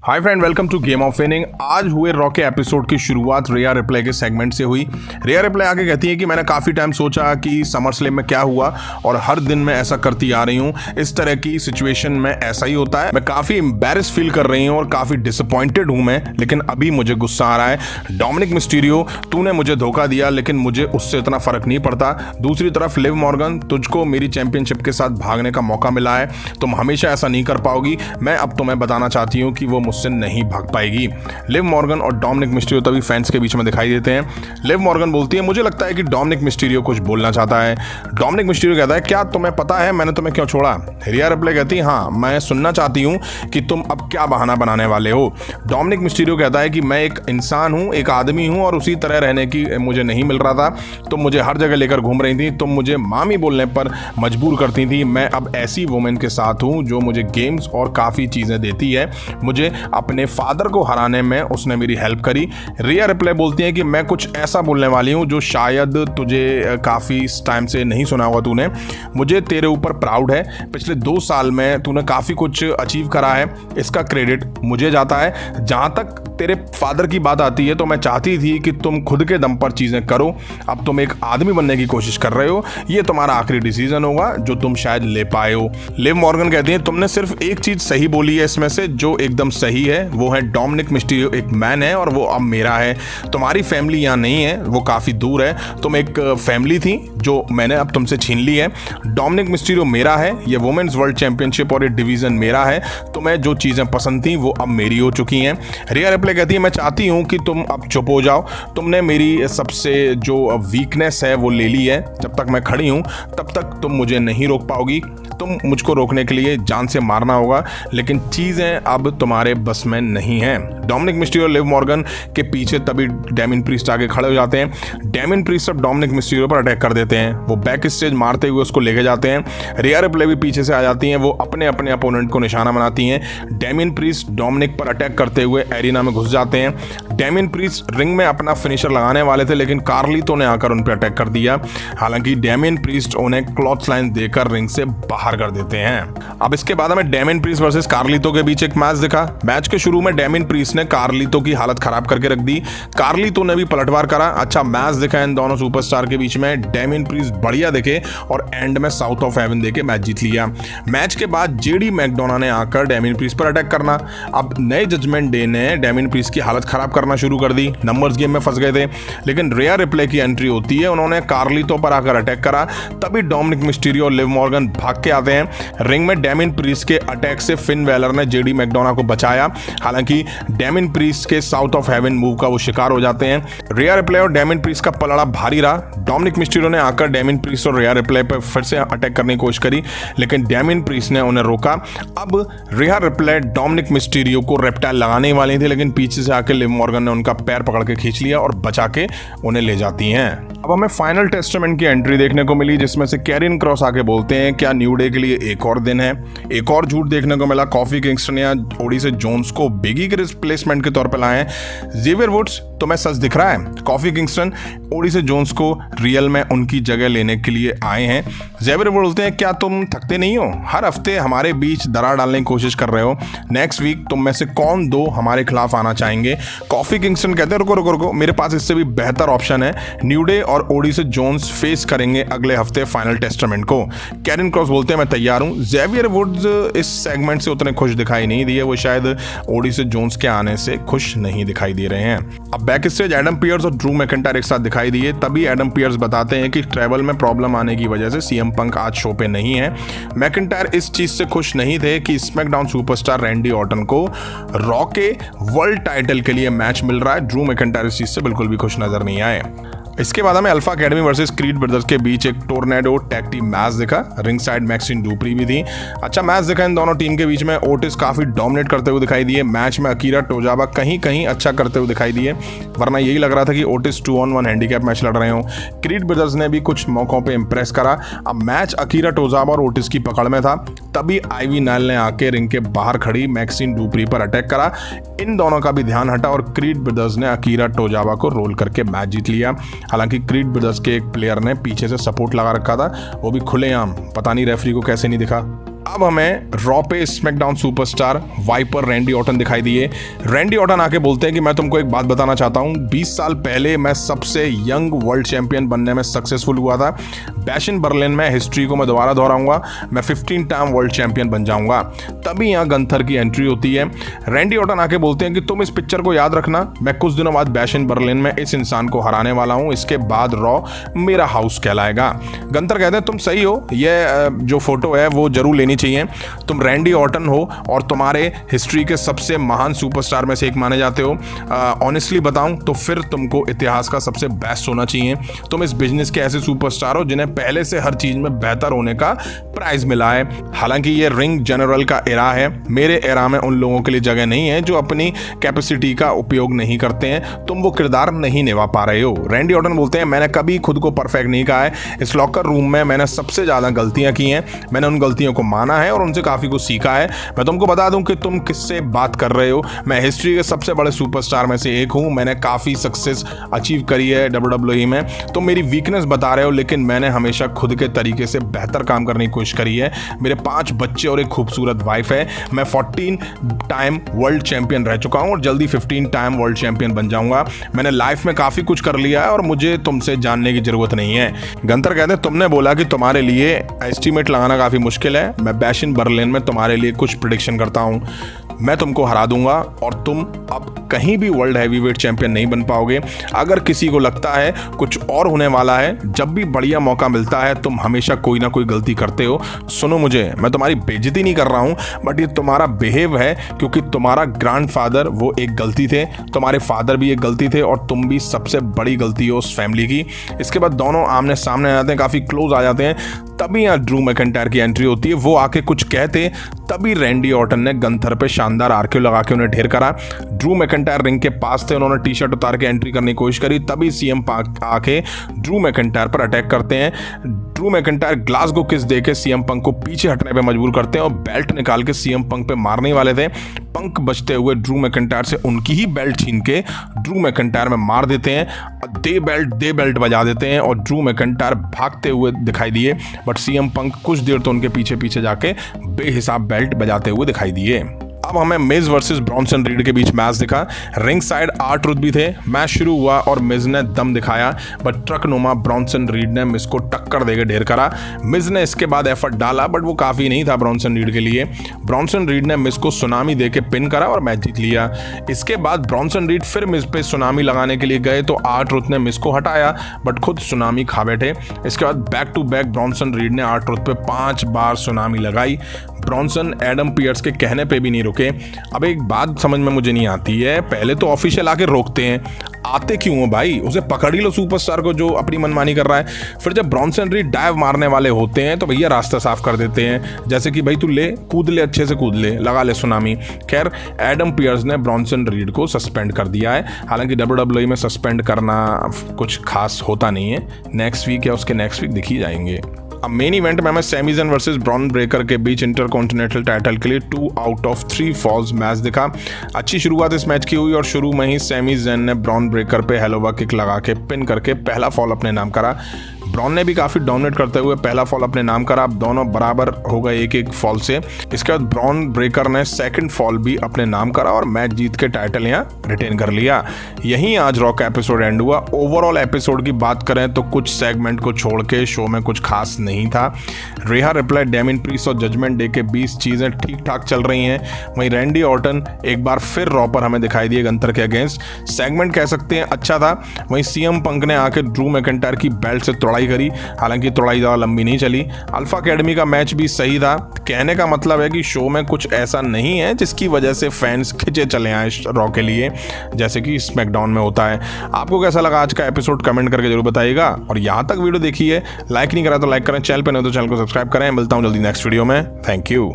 Hi friend, welcome to game of winning. आज हुए raw के एपिसोड की शुरुआत रिया रिप्ले के सेगमेंट से हुई। रिया रिप्ले आगे कहती है कि मैंने काफ़ी टाइम सोचा कि समर स्लैम में क्या हुआ और हर दिन मैं ऐसा करती आ रही हूँ। इस तरह की सिचुएशन में ऐसा ही होता है। मैं काफ़ी एम्बैरेस फील कर रही हूँ और काफ़ी डिसअपॉइंटेड हूँ मैं, लेकिन अभी मुझे गुस्सा आ रहा है। डोमिनिक मिस्टीरियो, तूने मुझे धोखा दिया, लेकिन मुझे उससे इतना फ़र्क नहीं पड़ता। दूसरी तरफ लिव मॉर्गन, तुझको मेरी चैंपियनशिप के साथ भागने का मौका मिला है, तुम हमेशा ऐसा नहीं कर पाओगी। मैं अब तुम्हें बताना चाहती हूँ कि वो मुझसे नहीं भाग पाएगी। लिव मॉर्गन और डोमिनिक मिस्टीरियो तभी फैंस के बीच में दिखाई देते हैं। लिव मॉर्गन बोलती है, मुझे लगता है कि डोमिनिक मिस्टीरियो कुछ बोलना चाहता है। डोमिनिक मिस्टीरियो कहता है, क्या तुम्हें पता है मैंने तुम्हें क्यों छोड़ा? रिया रिप्ले कहती है, हाँ, मैं सुनना चाहती हूँ कि तुम अब क्या बहाना बनाने वाले हो। डोमिनिक मिस्टीरियो कहता है कि मैं एक इंसान हूँ, एक आदमी हूँ और उसी तरह रहने की मुझे नहीं मिल रहा था। तुम मुझे हर जगह लेकर घूम रही थी, तुम मुझे मामी बोलने पर मजबूर करती थी। मैं अब ऐसी वुमेन के साथ हूँ जो मुझे गेम्स और काफ़ी चीज़ें देती है। मुझे अपने फादर को हराने में उसने मेरी हेल्प करी। रिया रिप्ले बोलती है कि मैं कुछ ऐसा बोलने वाली हूँ जो शायद तुझे काफ़ी टाइम से नहीं सुना होगा तूने। मुझे तेरे ऊपर प्राउड है। पिछले 2 साल में तूने काफ़ी कुछ अचीव करा है, इसका क्रेडिट मुझे जाता है। जहाँ तक तेरे फादर की बात आती है तो मैं चाहती थी कि तुम खुद के दम पर चीज़ें करो। अब तुम एक आदमी बनने की कोशिश कर रहे हो, ये तुम्हारा आखिरी डिसीजन होगा जो तुम शायद ले पाए हो। लिव मॉर्गन कहती है, तुमने सिर्फ एक चीज़ सही बोली है इसमें से जो एकदम सही है, वो है डोमिनिक मिस्टीरियो एक मैन है और वो अब मेरा है। तुम्हारी फैमिली यहाँ नहीं है, वो काफ़ी दूर है। तुम एक फैमिली थी जो मैंने अब तुमसे छीन ली है। डोमिनिक मिस्टीरियो मेरा है, ये वुमेन्स वर्ल्ड चैंपियनशिप और ये डिवीज़न मेरा है। तुम्हें जो चीज़ें पसंद थी वो अब मेरी हो चुकी हैं। रिया रिप्ले कहती है, मैं चाहती हूँ कि तुम अब चुप हो जाओ। तुमने मेरी सबसे जो वीकनेस है वो ले ली है। जब तक मैं खड़ी हूँ तब तक तुम मुझे नहीं रोक पाओगी। तुम मुझको रोकने के लिए जान से मारना होगा, लेकिन चीज़ें अब तुम्हारे बस में नहीं हैं। डोमिनिक मिस्टीरियो लिव मॉर्गन के पीछे तभी डेमिन प्रीस्ट आगे खड़े हो जाते हैं। डेमिन प्रीस्ट अब डोमिनिक मिस्टीरियो पर अटैक कर देते हैं। वो बैक स्टेज मारते हुए उसको लेके जाते हैं। रिया रिप्ले भी पीछे से आ जाती हैं। वो अपने अपने अपोनेंट को निशाना बनाती हैं। डेमिन प्रीस्ट डोमिनिक पर अटैक करते हुए एरिना में घुस जाते हैं। डेमिन प्रीस्ट रिंग में अपना फिनिशर लगाने वाले थे, लेकिन कार्लितो ने आकर उन पर अटैक कर दिया। हालांकि डेमिन प्रीस्ट उन्हें क्लॉथ लाइन देकर रिंग से बाहर कर देते हैं। अब इसके बाद हमें डेमिन प्रीस्ट वर्सेस कार्लितो के बीच एक मैच दिखा। मैच के शुरू में डेमिन प्रीस्ट ने कार्लितो की हालत खराब करके रख दी। कार्लितो ने भी पलटवार करा। अच्छा मैच दिखा इन दोनों सुपरस्टार के बीच में। डेमिन प्रीस्ट बढ़िया दिखे और एंड में साउथ ऑफ हेवन देके मैच जीत लिया। मैच के बाद जेडी मैकडोना ने आकर डेमिन प्रीस्ट पर अटैक करना। अब नए जजमेंट डे ने डेमिन प्रीस्ट की हालत खराब करना शुरू कर दी। नंबर्स गेम में फंस गए थे, लेकिन रिया रिप्ले की एंट्री होती है। उन्होंने कार्लितो पर आकर अटैक करा। तभी डोमिनिक मिस्टीरियो और लिव मॉर्गन भाग के आते हैं। रिंग में डेमिन प्रीस्ट के अटैक से फिन वेलर ने जेडी मैकडोना को बचाया। हालांकि डेमिन प्रीस्ट के साउथ ऑफ हेवन मूव का वो शिकार हो जाते हैं। रिया रिप्ले और डेमिन प्रीस्ट का पलड़ा भारी रहा। डोमिनिक मिस्टीरियो ने आकर डेमिन प्रीस्ट और रिया रिप्ले पर फिर से अटैक करने की कोशिश करी, लेकिन डेमिन प्रीस्ट ने उन्हें रोका। अब रिया रिप्ले डोमिनिक मिस्टीरियो को रेप्टाइल लगाने वाली थी, लेकिन पीछे से आकर लिव मॉर्गन ने उनका पैर पकड़ के खींच लिया और बचा के उन्हें ले जाती हैं। अब हमें फाइनल टेस्टामेंट की एंट्री देखने को मिली, जिसमें से कैरियन क्रॉस आके बोलते हैं, क्या न्यू डे के लिए एक और दिन है? एक और झूठ देखने को मिला। कॉफी किंगस्टन या ओडिसी जोन्स को बिगी के रिप्लेसमेंट के तौर पर लाए हैं। जेवियर वुड्स, तुम्हें सच दिख रहा है? कॉफी किंगस्टन ओडिसी जोन्स को रियल में उनकी जगह लेने के लिए आए हैं। जेवियर वुड्स बोलते हैं, क्या तुम थकते नहीं हो? हर हफ्ते हमारे बीच दरार डालने की कोशिश कर रहे हो। नेक्स्ट वीक तुम में से कौन 2 हमारे खिलाफ आना चाहेंगे? कॉफी किंगस्टन कहते हैं, रुको रुको रुको, मेरे पास इससे भी बेहतर ऑप्शन है। न्यू डे और ओडिसी जोन्स फेस करेंगे अगले हफ्ते फाइनल टेस्टामेंट को। कैरियन क्रॉस बोलते हैं, मैं तैयार हूं। जेवियर वुड्स इस सेगमेंट से उतने खुश दिखाई नहीं दिए। वो शायद ओडिसी जोन्स के आने से खुश नहीं दिखाई दे रहे हैं। अब बैक स्टेज एडम पियर्स और ड्रू मैकिंटायर एक साथ दिखाई दिए। तभी एडम पियर्स बताते हैं कि ट्रैवल में प्रॉब्लम आने की वजह से सीएम पंक आज शो पे नहीं है। मैकिंटायर इस चीज से खुश नहीं थे कि स्मैकडाउन सुपरस्टार रैंडी ऑर्टन को रॉ के वर्ल्ड टाइटल के लिए मैच मिल रहा है। ड्रू मैकिंटायर इस चीज से बिल्कुल भी खुश नजर नहीं आए। इसके बाद हमें alpha academy versus creed brothers के बीच एक टोर्नेडो टैग टीम मैच दिखा। रिंग साइड मैक्सिन डुप्री भी थी। अच्छा मैच दिखा इन दोनों टीम के बीच में। ओटिस काफी डोमिनेट करते हुए दिखाई दिए। मैच में अकीरा टोजावा कहीं कहीं अच्छा करते हुए दिखाई दिए, वरना यही लग रहा था कि ओटिस 2-on-1 हैंडीकैप मैच लड़ रहे हों। क्रीड ब्रदर्स ने भी कुछ मौकों पे इंप्रेस करा। अब मैच अकीरा टोजावा और ओटिस की पकड़ में था। तभी आईवी नाइल ने आके रिंग के बाहर खड़ी मैक्सिन डुप्री पर अटैक करा। इन दोनों का भी ध्यान हटा और क्रीड ब्रदर्स ने अकीरा टोजावा को रोल करके मैच जीत लिया। हालांकि क्रीड ब्रदर्स के एक प्लेयर ने पीछे से सपोर्ट लगा रखा था, वो भी खुलेआम। पता नहीं रेफरी को कैसे नहीं दिखा। अब हमें रॉ पे SmackDown superstar viper Randy Orton दिखाई दिए। रैंडी ऑर्टन आके बोलते हैं कि मैं तुमको एक बात बताना चाहता हूँ, 20 साल पहले मैं सबसे यंग वर्ल्ड चैंपियन बनने में सक्सेसफुल हुआ था। बैश इन बर्लिन में हिस्ट्री को मैं दोबारा दोहराऊंगा, मैं 15 टाइम वर्ल्ड चैंपियन बन जाऊंगा। तभी यहाँ गंथर की एंट्री होती है। रैंडी ऑर्टन आके बोलते हैं कि तुम इस पिक्चर को याद रखना, मैं कुछ दिनों बाद बैश इन बर्लिन में इस इंसान को हराने वाला हूँ, इसके बाद रॉ मेरा हाउस कहलाएगा। गंथर कहते हैं तुम सही हो, ये जो फोटो है वो जरूर लेनी चाहिए। तुम रैंडी ऑर्टन हो और तुम्हारे हिस्ट्री के सबसे महान सुपरस्टार में से एक माने जाते हो। ऑनेस्टली बताऊं तो फिर तुमको इतिहास का सबसे बेस्ट होना चाहिए। तुम इस बिजनेस के ऐसे सुपरस्टार हो जिन्हें पहले से हर चीज में बेहतर होने का प्राइज मिला है। हालांकि ये रिंग जनरल का एरा है, मेरे एरा में उन लोगों के लिए जगह नहीं है जो अपनी कैपेसिटी का उपयोग नहीं करते हैं। तुम वो किरदार नहीं निभा पा रहे हो। रैंडी ऑर्टन बोलते हैं मैंने कभी खुद को परफेक्ट नहीं कहा है, इस लॉकर रूम में मैंने सबसे ज्यादा गलतियां की हैं, मैंने उन गलतियों को माना है और उनसे काफी कुछ सीखा है। मैं तुमको बता दूं कि तुम किससे बात कर रहे हो, मैं हिस्ट्री के सबसे बड़े सुपरस्टार में से एक हूं, मैंने काफी सक्सेस अचीव करी है WWE में। तुम मेरी वीकनेस बता रहे हो, लेकिन मैंने हमेशा खुद के तरीके से बेहतर काम करने की कोशिश करी है। मेरे 5 बच्चे और एक खूबसूरत वाइफ है। मैं 14 टाइम वर्ल्ड चैंपियन रह चुका हूं और जल्दी 15 टाइम वर्ल्ड चैंपियन बन जाऊंगा। मैंने लाइफ में काफी कुछ कर लिया है और मुझे तुमसे जानने की जरूरत नहीं है। गंथर कहते हैं तुमने बोला कि तुम्हारे लिए एस्टीमेट लगाना काफी मुश्किल है, मैं बैश इन बर्लिन में तुम्हारे लिए कुछ प्रेडिक्शन करता हूं। मैं तुमको हरा दूंगा और तुम अब कहीं भी वर्ल्ड हैवीवेट चैंपियन नहीं बन पाओगे। अगर किसी को लगता है कुछ और होने वाला है, जब भी बढ़िया मौका मिलता है तुम हमेशा कोई ना कोई गलती करते हो। सुनो मुझे, मैं तुम्हारी बेइज्जती नहीं कर रहा हूं, बट ये तुम्हारा बिहेव है, क्योंकि तुम्हारा ग्रैंडफादर वो एक गलती थे, तुम्हारे फादर भी एक गलती थे और तुम भी सबसे बड़ी गलती हो उस फैमिली की। इसके बाद दोनों आमने सामने आ जाते हैं, काफी क्लोज आ जाते हैं। तभी यहाँ ड्रू मैकिंटायर की एंट्री होती है। वो आके कुछ कहते, तभी रैंडी ऑर्टन ने गंथर पे शानदार आरक्यू लगा के उन्हें ढेर करा। ड्रू मैकिंटायर रिंग के पास थे, उन्होंने टी शर्ट उतार के एंट्री करने की कोशिश करी। तभी सीएम पंक आके ड्रू मैकिंटायर पर अटैक करते हैं। ड्रू मैकिंटायर ग्लासगो किस देके सीएम पंक को पीछे हटने पे मजबूर करते हैं और बेल्ट निकाल के सीएम पंक पे मारने वाले थे। पंक बचते हुए ड्रू मैकिंटायर से उनकी ही बेल्ट छीन के ड्रू मैकिंटायर में मार देते हैं। दे बेल्ट बजा देते हैं और ड्रू मैकिंटायर भागते हुए दिखाई दिए, बट सीएम पंक कुछ देर तो उनके पीछे पीछे जाके बेहिसाब बेल्ट बजाते हुए दिखाई दिए। अब हमें मिज वर्सेस ब्रॉन्सन रीड के बीच मैच दिखा। रिंग साइड R-Truth भी थे। मैच शुरू हुआ और मिज ने दम दिखाया, बट ट्रक नुमा ब्रॉन्सन रीड ने मिज को टक्कर देकर ढेर करा। मिज ने इसके बाद एफर्ट डाला, बट वो काफी नहीं था ब्रॉन्सन रीड के लिए। ब्रॉन्सन रीड ने मिज को सुनामी देके पिन करा और मैच जीत लिया। इसके बाद ब्रॉन्सन रीड फिर मिज पे सुनामी लगाने के लिए गए तो R-Truth ने मिज को हटाया, बट खुद सुनामी खा बैठे। इसके बाद back to back Bronson Reed ने R-Truth पे 5 बार सुनामी लगाई। ब्रॉन्सन एडम पियर्स के कहने पे भी नहीं रुके। अब एक बात समझ में मुझे नहीं आती है, पहले तो ऑफिशियल आके रोकते हैं, आते क्यों हो भाई? उसे पकड़ ही लो सुपरस्टार को जो अपनी मनमानी कर रहा है। फिर जब ब्रॉन्सन रीड डाइव मारने वाले होते हैं तो भैया रास्ता साफ कर देते हैं, जैसे कि भाई तू ले कूद ले, अच्छे से कूद ले, लगा ले सुनामी। खैर एडम पियर्स ने ब्रॉन्सन रीड को सस्पेंड कर दिया है। हालांकि WWE में सस्पेंड करना कुछ खास होता नहीं है, नेक्स्ट वीक या उसके नेक्स्ट वीक दिख ही जाएंगे। अब मेन इवेंट में हमें Sami Zayn versus Bron Breakker के बीच इंटरकॉन्टिनेंटल टाइटल के लिए 2 आउट ऑफ 3 फॉल्स मैच दिखा। अच्छी शुरुआत इस मैच की हुई और शुरू में ही सैमी ज़ेन ने ब्रॉन ब्रेकर पे हेलोवा किक लगा के पिन करके पहला फॉल अपने नाम करा। ब्रॉन ने भी काफी डोमिनेट करते हुए पहला फॉल अपने नाम करा। अब दोनों बराबर हो गए एक फॉल से। इसके बाद ब्रॉन ब्रेकर ने सेकंड फॉल भी अपने नाम करा और मैच जीत के टाइटल यहाँ रिटेन कर लिया। यहीं आज रॉ का एपिसोड एंड हुआ। ओवरऑल एपिसोड की बात करें तो कुछ सेगमेंट को छोड़ के शो में कुछ खास नहीं था। रेहा रिप्लाई, डेमिन प्रीस्ट और जजमेंट डे के बीच चीजें ठीक ठाक चल रही हैं। वहीं रैंडी ऑर्टन एक बार फिर रॉ पर हमें दिखाई दिए गंथर के अगेंस्ट। सेगमेंट कह सकते हैं अच्छा था। वहीं सीएम पंक ने आके ड्रू मैकिंटायर की बेल्ट से तोड़ाई करी, हालांकि तोड़ाई ज़्यादा लंबी नहीं चली। अल्फा अकेडमी का मैच भी सही था। कहने का मतलब है कि शो में कुछ ऐसा नहीं है जिसकी वजह से फैंस खिंचे चले आए रॉ के लिए, जैसे कि स्मैकडाउन में होता है। आपको कैसा लगा आज का एपिसोड कमेंट करके जरूर बताइएगा। और यहाँ तक वीडियो देखी है, लाइक नहीं करा तो लाइक करें, चैनल पर नहीं तो चैनल को सब्सक्राइब करें। मिलता हूँ जल्दी नेक्स्ट वीडियो में। Thank you.